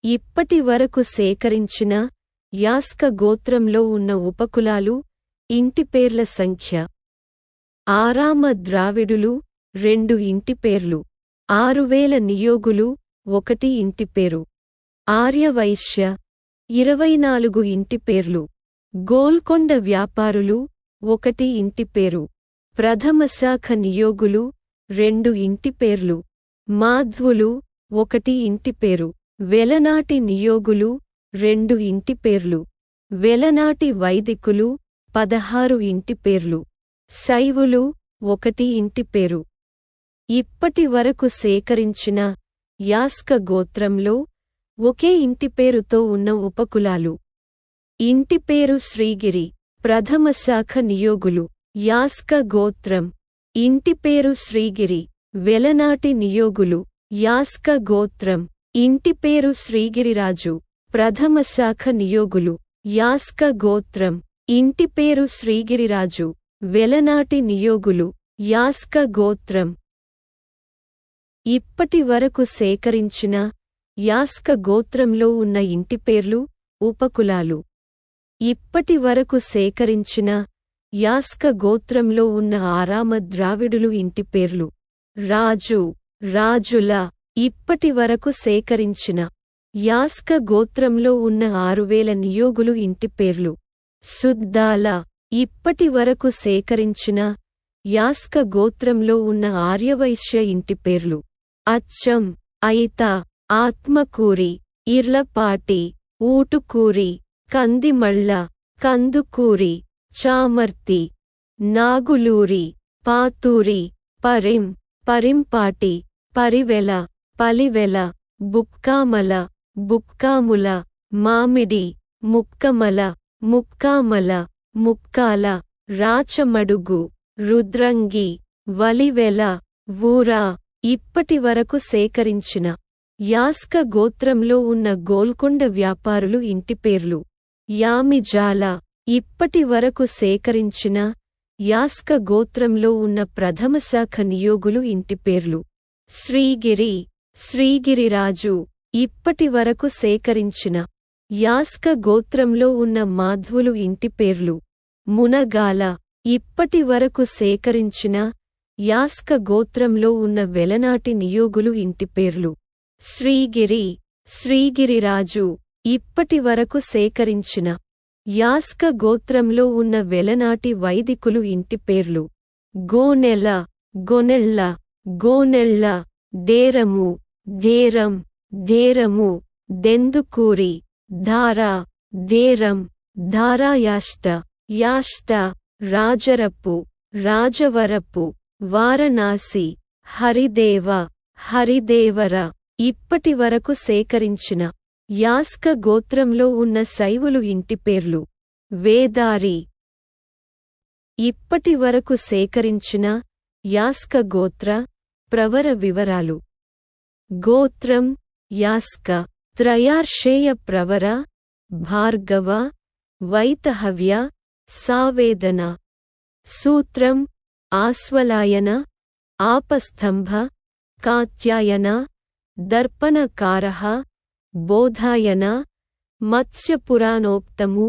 ఇప్పటి వరకు సేకరించిన యాస్క గోత్రంలో ఉన్న ఉపకులాలు, ఇంటిపేర్ల సంఖ్య: ఆరామ ద్రావిడులు 2 ఇంటిపేర్లు, 6000 నియోగులు 1 ఇంటిపేరు, ఆర్యవైశ్య 24 ఇంటిపేర్లు, గోల్కొండ వ్యాపారులు 1 ఇంటిపేరు, ప్రథమశాఖ నియోగులు 2 ఇంటిపేర్లు, మాధ్వులు 1 ఇంటిపేరు, వెలనాటి నియోగులు 2 ఇంటిపేర్లు, వెలనాటి వైదికులు 16 ఇంటిపేర్లు, శైవులు 1 ఇంటిపేరు. ఇప్పటి వరకు సేకరించిన యాస్క గోత్రంలో ఒకే ఇంటిపేరుతో ఉన్న ఉపకులాలు: ఇంటిపేరు శ్రీగిరి, ప్రథమశాఖ నియోగులు, యాస్క గోత్రం. ఇంటిపేరు శ్రీగిరి, వెలనాటి నియోగులు, యాస్క గోత్రం. ఇంటిపేరు శ్రీగిరిరాజు, ప్రథమశాఖ నియోగులు, యాస్క గోత్రం. ఇంటిపేరు శ్రీగిరిరాజు, వెలనాటి నియోగులు, యాస్క గోత్రం. ఇప్పటి వరకు సేకరించిన యాస్క గోత్రంలో ఉన్న ఇంటిపేర్లు, ఉపకులాలు: ఇప్పటి వరకు సేకరించిన యాస్క గోత్రంలో ఉన్న ఆరామ ద్రావిడులు ఇంటిపేర్లు: రాజు, రాజుల. ఇప్పటి వరకు సేకరించిన యాస్క గోత్రంలో ఉన్న 6000 నియోగులు ఇంటిపేర్లు: శుద్ధాల. ఇప్పటి వరకు సేకరించిన యాస్క గోత్రంలో ఉన్న ఆర్యవైశ్య ఇంటిపేర్లు: అచ్చం, అయిత, ఆత్మకూరి, ఇర్లపాటి, ఊటుకూరి, కందిమళ్ళ, కందుకూరి, చామర్తి, నాగులూరి, పాతూరి, పరిం, పరింపాటి, పరివెల, పలివెల, బుక్కామల, బుక్కాముల, మామిడి, ముక్కమల, ముక్కామల, ముక్కాల, రాచమడుగు, రుద్రంగి, వలివెల, వూరా. ఇప్పటి వరకు సేకరించిన యాస్క గోత్రంలో ఉన్న గోల్కొండ వ్యాపారులు ఇంటిపేర్లు: యామిజాల. ఇప్పటి వరకు సేకరించిన యాస్క గోత్రంలో ఉన్న ప్రథమశాఖ నియోగులు ఇంటిపేర్లు: శ్రీగిరి, శ్రీగిరిరాజు. ఇప్పటి వరకు సేకరించిన యాస్క గోత్రంలో ఉన్న మాధ్వులు ఇంటిపేర్లు: మునగాల. ఇప్పటి వరకు సేకరించిన యాస్క గోత్రంలో ఉన్న వెలనాటి నియోగులు ఇంటిపేర్లు: శ్రీగిరి, శ్రీగిరిరాజు. ఇప్పటి వరకు సేకరించిన యాస్క గోత్రంలో ఉన్న వెలనాటి వైదికులు ఇంటిపేర్లు: గోనెల, గొనెళ్ళ, గోనెళ్ళ, డేరము, డేరం, డేరము, దెందుకూరి, ధార, డేరం, ధారాయాష్ట, యాష్ట, రాజరపు, రాజవరపు, వారణాసి, హరిదేవ, హరిదేవర. ఇప్పటి వరకు సేకరించిన యాస్క గోత్రంలో ఉన్న శైవులు ఇంటిపేర్లు: వేదారి. ఇప్పటి వరకు సేకరించిన యాస్క గోత్ర, ప్రవర వివరాలు: గోత్రం యాస్క, త్రయార్షేయ ప్రవర, భార్గవ, వైతహవ్య, సావేదన. సూత్రం ఆస్వలాయన, ఆపస్తంభ, కాత్యాయన, దర్పణకారః, బోధాయన, మత్స్యపురాణోక్తము,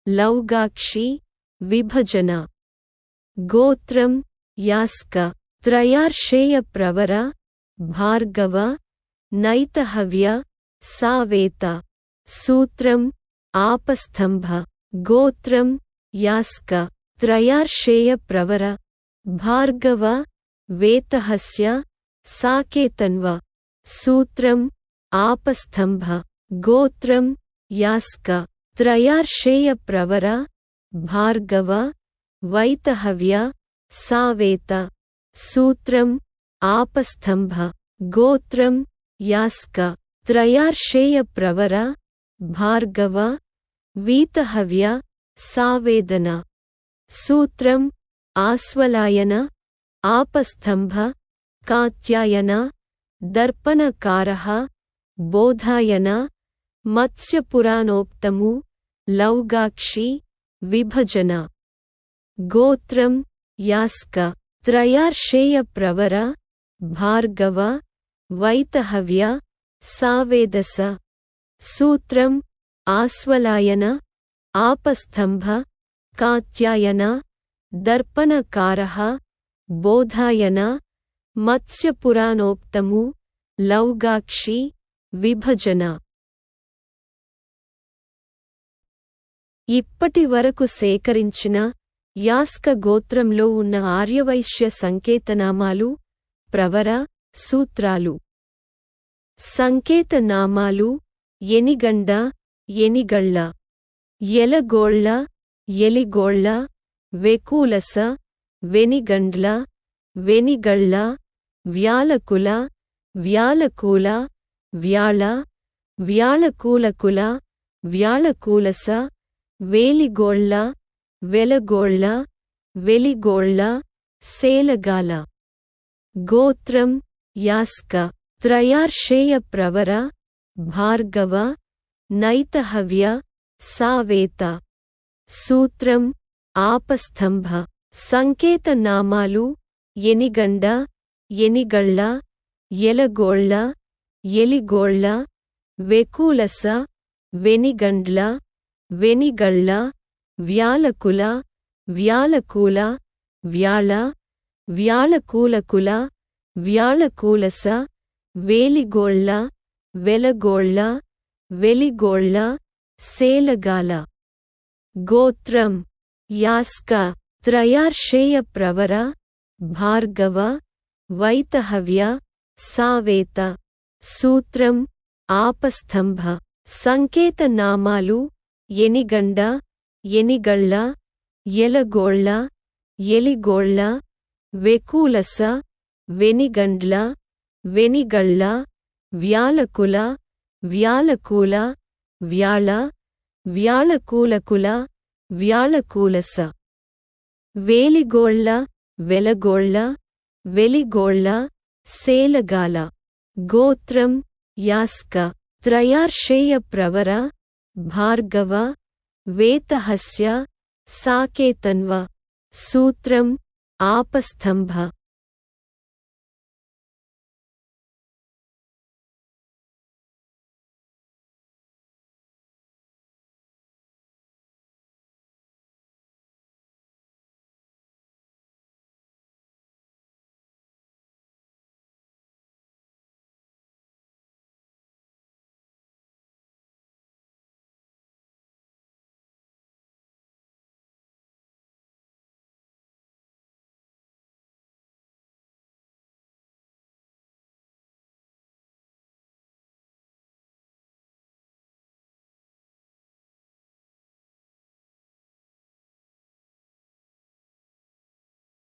లౌగాక్షి, విభజన. గోత్రం యాస్క, త్రయార్షేయ ప్రవర, భార్గవ, నైతహవ్య, సావేత. సూత్రం ఆపస్తంభ. గోత్రం యాస్క, త్రయార్షేయ ప్రవర, భార్గవ, వేతహస్య, సాకేతన్వ. సూత్రం ఆపస్తంభ. గోత్రం యాస్క, త్రయార్షేయ ప్రవర, భార్గవ, వైతహవ్య, సావేత. సూత్రం ఆపస్తంభ. గోత్రం యాస్క, త్రయార్షేయ ప్రవర, భార్గవ, వీతహవ్య, సావేదన. సూత్రం ఆస్వలాయన, ఆపస్తంభ, కాత్యాయన, దర్పణకారః, బోధాయన, మత్స్యపురాణోక్తము, లౌగాక్షి, విభజన. గోత్రం యాస్క, త్రయార్షేయ ప్రవర, భార్గవ, వైతహవ్య, సావేదస. సూత్రం ఆస్వలాయన ఆపస్తంభ కాత్యాయన దర్పణకారః బోధాయన మత్స్యపురాణోక్తము లౌగాక్షి విభజన. ఇప్పటి వరకు సేకరించిన యాస్క గోత్రంలో ఉన్న ఆర్యవైశ్య సంకేతనామాలు ప్రవర సూత్రాలు. సంకేతనామాలు ఎనిగండ ఎనిగళ్ళ ఎలగోళ్ళ ఎలిగోళ్ళ వెకూలస వెనిగండ్ల వెనిగళ్ళ వ్యాలకుల వ్యాలకూల వ్యాళ వ్యాళకూలకుల వ్యాళకూలస వేలిగోళ్ళ వెలగోళ్ళ వెలిగోళ్ళ సేలగాల. గోత్రం యాస్క. త్రయార్షేయ ప్రవర భార్గవ నైతహవ్య సావేత. సూత్రం ఆపస్తంభ. సంకేతనామాలు ఎనిగండ ఎనిగళ్ళ ఎలగోళ్ళ ఎలిగోళ్ళ వెకూలస వెనిగండ్ల వెనిగళ్ళ వ్యాలకుల వ్యాలకూల వ్యాళ వ్యాళకూలకుల వ్యాళకూలస వేలిగోళ్ళ వెలగోళ్ళ వెలిగోళ్ళ సేలగాల. గోత్రం యాస్క. త్రయార్షేయ ప్రవర భార్గవ వైతహవ్య సావేత. సూత్రం ఆపస్తంభ. సంకేతనామాలు ఎనిగండ ఎనిగళ్ళ ఎలగోళ్ళ ఎలిగోళ్ళ వెకూలస వెనిగండ్ల వెనిగళ్ళ వ్యాలకుల వ్యాలకూల వ్యాళ వ్యాళకూలకుల వ్యాళకూలస వేలిగోళ్ళ వెలగోళ్ళ వెలిగోళ్ళ సేలగాల. గోత్రం యాస్క. త్రయార్షేయ ప్రవర భార్గవ వేతహస్య సాకేతన్వ. సూత్రం ఆపస్తంభ.